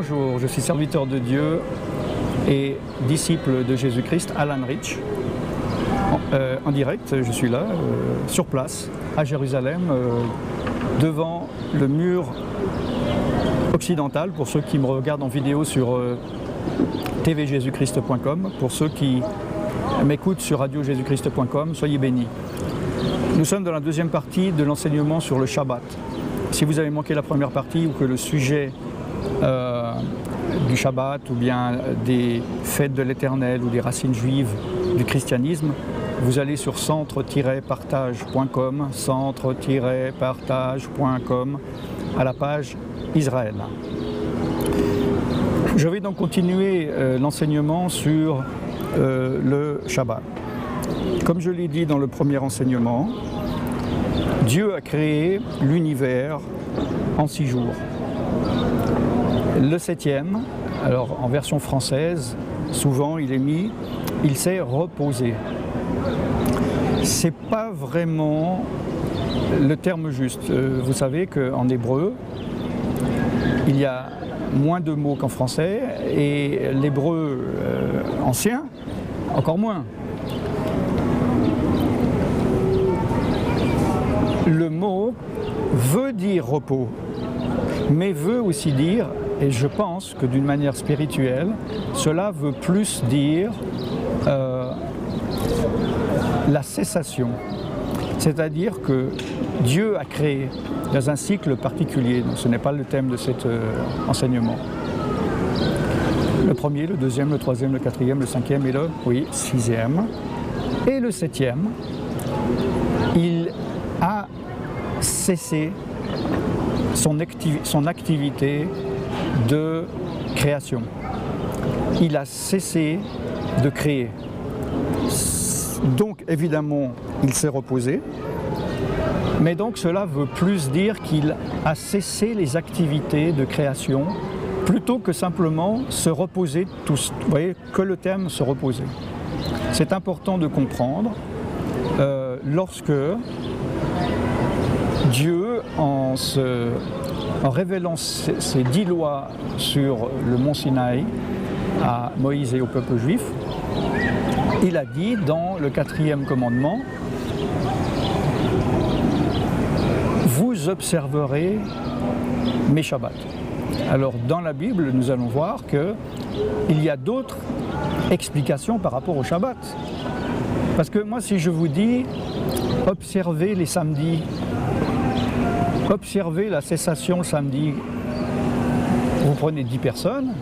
Bonjour, je suis serviteur de Dieu et disciple de Jésus-Christ, Alan Rich. En direct, je suis là, sur place, à Jérusalem, devant le mur occidental, pour ceux qui me regardent en vidéo sur tvjesuschrist.com, pour ceux qui m'écoutent sur radiojésuschrist.com, soyez bénis. Nous sommes dans la deuxième partie de l'enseignement sur le Shabbat. Si vous avez manqué la première partie ou que le sujet du Shabbat ou bien des fêtes de l'Éternel ou des racines juives du christianisme, vous allez sur centre-partage.com, centre-partage.com, à la page Israël. Je vais donc continuer l'enseignement sur le Shabbat. Comme je l'ai dit dans le premier enseignement, Dieu a créé l'univers en 6 jours. Le 7e, alors en version française, souvent il est mis « il s'est reposé ». C'est pas vraiment le terme juste. Vous savez qu'en hébreu, il y a moins de mots qu'en français et l'hébreu ancien, encore moins. Le mot veut dire repos, mais veut aussi dire, et je pense que d'une manière spirituelle, cela veut plus dire la cessation. C'est-à-dire que Dieu a créé dans un cycle particulier, donc ce n'est pas le thème de cet enseignement. Le premier, le deuxième, le troisième, le quatrième, le cinquième et le 6e. Et le 7e, il a cessé son activité de création. Il a cessé de créer. Donc évidemment, il s'est reposé, mais donc cela veut plus dire qu'il a cessé les activités de création plutôt que simplement se reposer tous. Vous voyez, que le terme se reposer. C'est important de comprendre lorsque Dieu, en révélant ses 10 lois sur le mont Sinaï à Moïse et au peuple juif, il a dit dans le 4e commandement, « Vous observerez mes Shabbats ». Alors dans la Bible, nous allons voir qu'il y a d'autres explications par rapport au Shabbat. Parce que moi, si je vous dis « Observez les samedis », observez la cessation le samedi, vous prenez 10 personnes,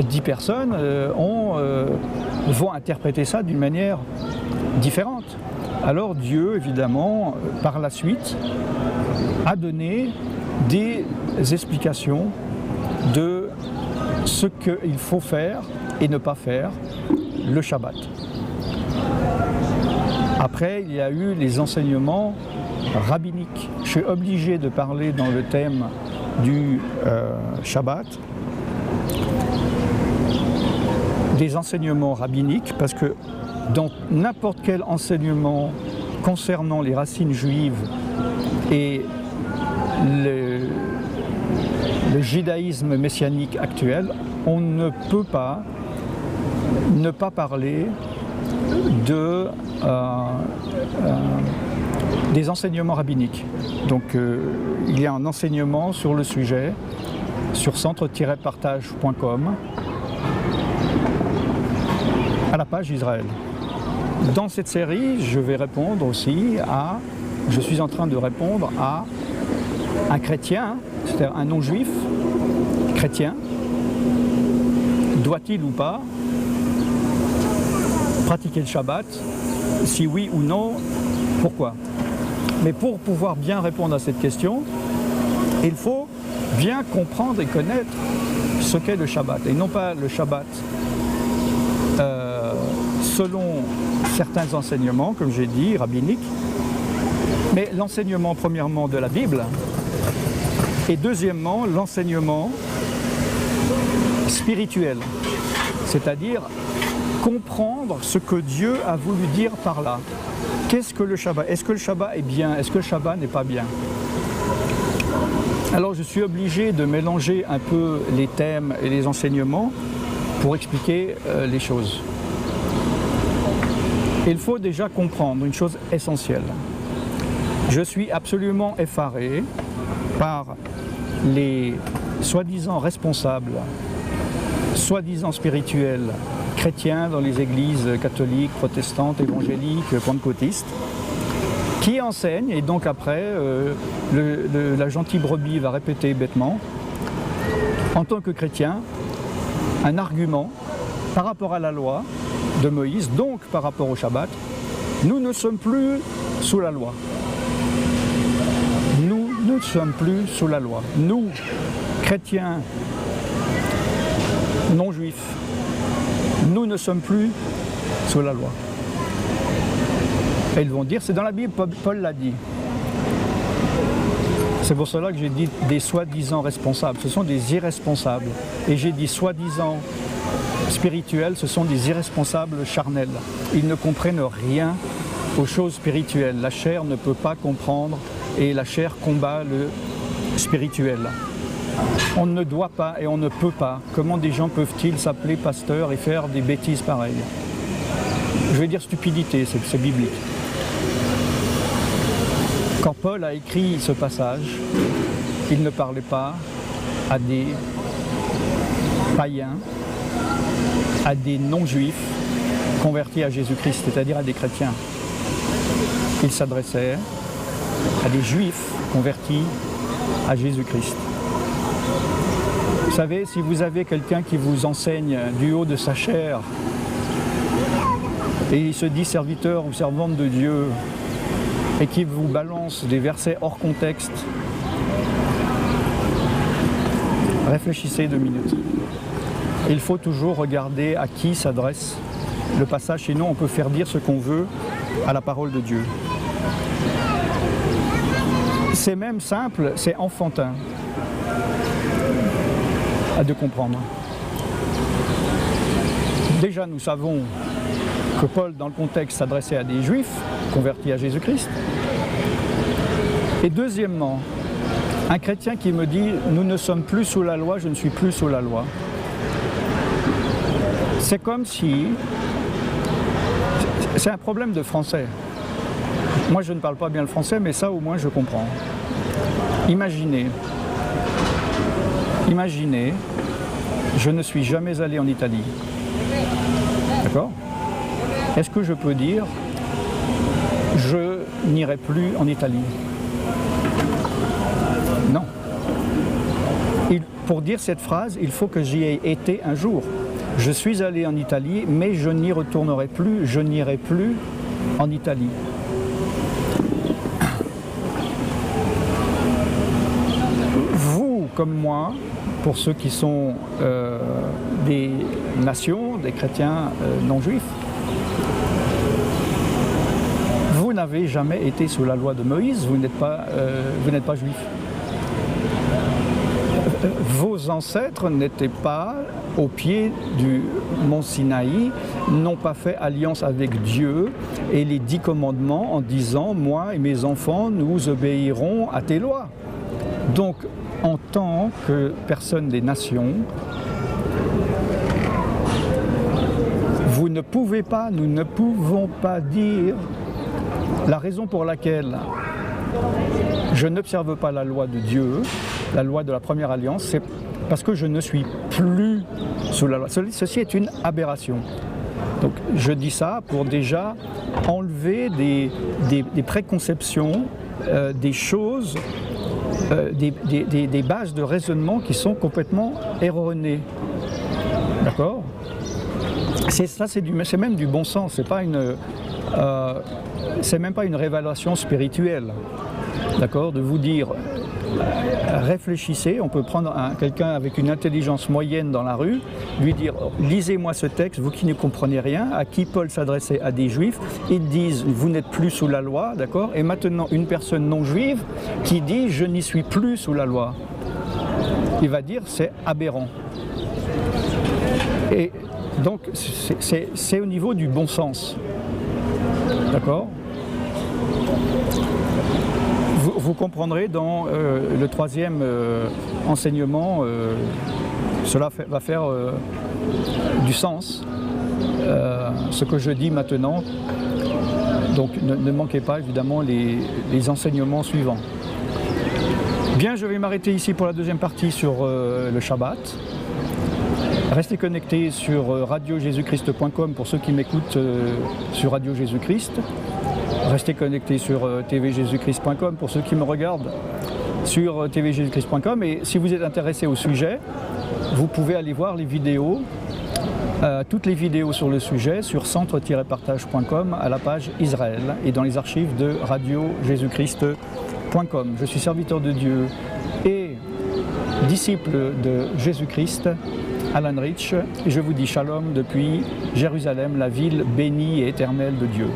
10 personnes vont interpréter ça d'une manière différente. Alors Dieu, évidemment, par la suite, a donné des explications de ce qu'il faut faire et ne pas faire le Shabbat. Après, il y a eu les enseignements rabbiniques. Je suis obligé de parler dans le thème du Shabbat des enseignements rabbiniques, parce que dans n'importe quel enseignement concernant les racines juives et le judaïsme messianique actuel, on ne peut pas ne pas parler des enseignements rabbiniques. Donc il y a un enseignement sur le sujet sur centre-partage.com à la page Israël. Dans cette série, je vais répondre aussi je suis en train de répondre à un chrétien, c'est-à-dire un non-juif chrétien, doit-il ou pas pratiquer le Shabbat? Si oui ou non, pourquoi? Mais pour pouvoir bien répondre à cette question, il faut bien comprendre et connaître ce qu'est le Shabbat. Et non pas le Shabbat selon certains enseignements, comme j'ai dit, rabbiniques, mais l'enseignement premièrement de la Bible, et deuxièmement l'enseignement spirituel, c'est-à-dire comprendre ce que Dieu a voulu dire par là. Qu'est-ce que le Shabbat? Est-ce que le Shabbat est bien? Est-ce que le Shabbat n'est pas bien? Alors je suis obligé de mélanger un peu les thèmes et les enseignements pour expliquer les choses. Il faut déjà comprendre une chose essentielle. Je suis absolument effaré par les soi-disant responsables, soi-disant spirituels, chrétiens dans les églises catholiques, protestantes, évangéliques, pentecôtistes, qui enseignent, et donc après, la gentille brebis va répéter bêtement, en tant que chrétien, un argument par rapport à la loi de Moïse, donc par rapport au Shabbat. Nous ne sommes plus sous la loi. Nous ne sommes plus sous la loi. Nous, chrétiens non juifs, nous ne sommes plus sous la loi. Et ils vont dire, c'est dans la Bible, Paul l'a dit. C'est pour cela que j'ai dit des soi-disant responsables, ce sont des irresponsables. Et j'ai dit soi-disant spirituels, ce sont des irresponsables charnels. Ils ne comprennent rien aux choses spirituelles. La chair ne peut pas comprendre et la chair combat le spirituel. On ne doit pas et on ne peut pas. Comment des gens peuvent-ils s'appeler pasteurs et faire des bêtises pareilles? Je vais dire stupidité, c'est biblique. Quand Paul a écrit ce passage, il ne parlait pas à des païens, à des non-juifs convertis à Jésus-Christ, c'est-à-dire à des chrétiens. Il s'adressait à des juifs convertis à Jésus-Christ. Vous savez, si vous avez quelqu'un qui vous enseigne du haut de sa chair et il se dit serviteur ou servante de Dieu et qui vous balance des versets hors contexte, réfléchissez 2 minutes. Il faut toujours regarder à qui s'adresse le passage, sinon on peut faire dire ce qu'on veut à la parole de Dieu. C'est même simple, c'est enfantin de comprendre. Déjà, nous savons que Paul, dans le contexte, s'adressait à des juifs convertis à Jésus-Christ. Et deuxièmement, un chrétien qui me dit « Nous ne sommes plus sous la loi, je ne suis plus sous la loi ». C'est comme si... C'est un problème de français. Moi, je ne parle pas bien le français, mais ça, au moins, je comprends. Imaginez, je ne suis jamais allé en Italie. D'accord? Est-ce que je peux dire je n'irai plus en Italie? Non. Pour dire cette phrase, il faut que j'y ai été un jour. Je suis allé en Italie, mais je n'y retournerai plus, je n'irai plus en Italie. Vous, comme moi, pour ceux qui sont des nations, des chrétiens non-juifs, vous n'avez jamais été sous la loi de Moïse, vous n'êtes pas juif. Vos ancêtres n'étaient pas au pied du mont Sinaï, n'ont pas fait alliance avec Dieu et les 10 commandements en disant « Moi et mes enfants, nous obéirons à tes lois ». Donc, en tant que personne des nations, vous ne pouvez pas, nous ne pouvons pas dire la raison pour laquelle je n'observe pas la loi de Dieu, la loi de la première alliance, c'est parce que je ne suis plus sous la loi. Ceci est une aberration. Donc je dis ça pour déjà enlever des préconceptions, des choses, des bases de raisonnement qui sont complètement erronées. D'accord? C'est même du bon sens, c'est même pas une révélation spirituelle. D'accord? De vous dire, réfléchissez, on peut prendre quelqu'un avec une intelligence moyenne dans la rue, lui dire, lisez-moi ce texte, vous qui ne comprenez rien, à qui Paul s'adressait à des juifs, ils disent, vous n'êtes plus sous la loi, d'accord? Et maintenant, une personne non juive qui dit, je n'y suis plus sous la loi. Il va dire, c'est aberrant. Et donc, c'est au niveau du bon sens. D'accord? vous comprendrez dans le troisième enseignement, cela va faire du sens, ce que je dis maintenant. Donc ne manquez pas évidemment les enseignements suivants. Bien, je vais m'arrêter ici pour la deuxième partie sur le Shabbat. Restez connectés sur radiojésuschrist.com pour ceux qui m'écoutent sur Radio Jésus-Christ. Restez connectés sur tvjésuschrist.com pour ceux qui me regardent sur tvjésuschrist.com. Et si vous êtes intéressé au sujet, vous pouvez aller voir les vidéos, toutes les vidéos sur le sujet sur centre-partage.com à la page Israël et dans les archives de radiojésuschrist.com. Je suis serviteur de Dieu et disciple de Jésus-Christ, Alan Rich, et je vous dis shalom depuis Jérusalem, la ville bénie et éternelle de Dieu.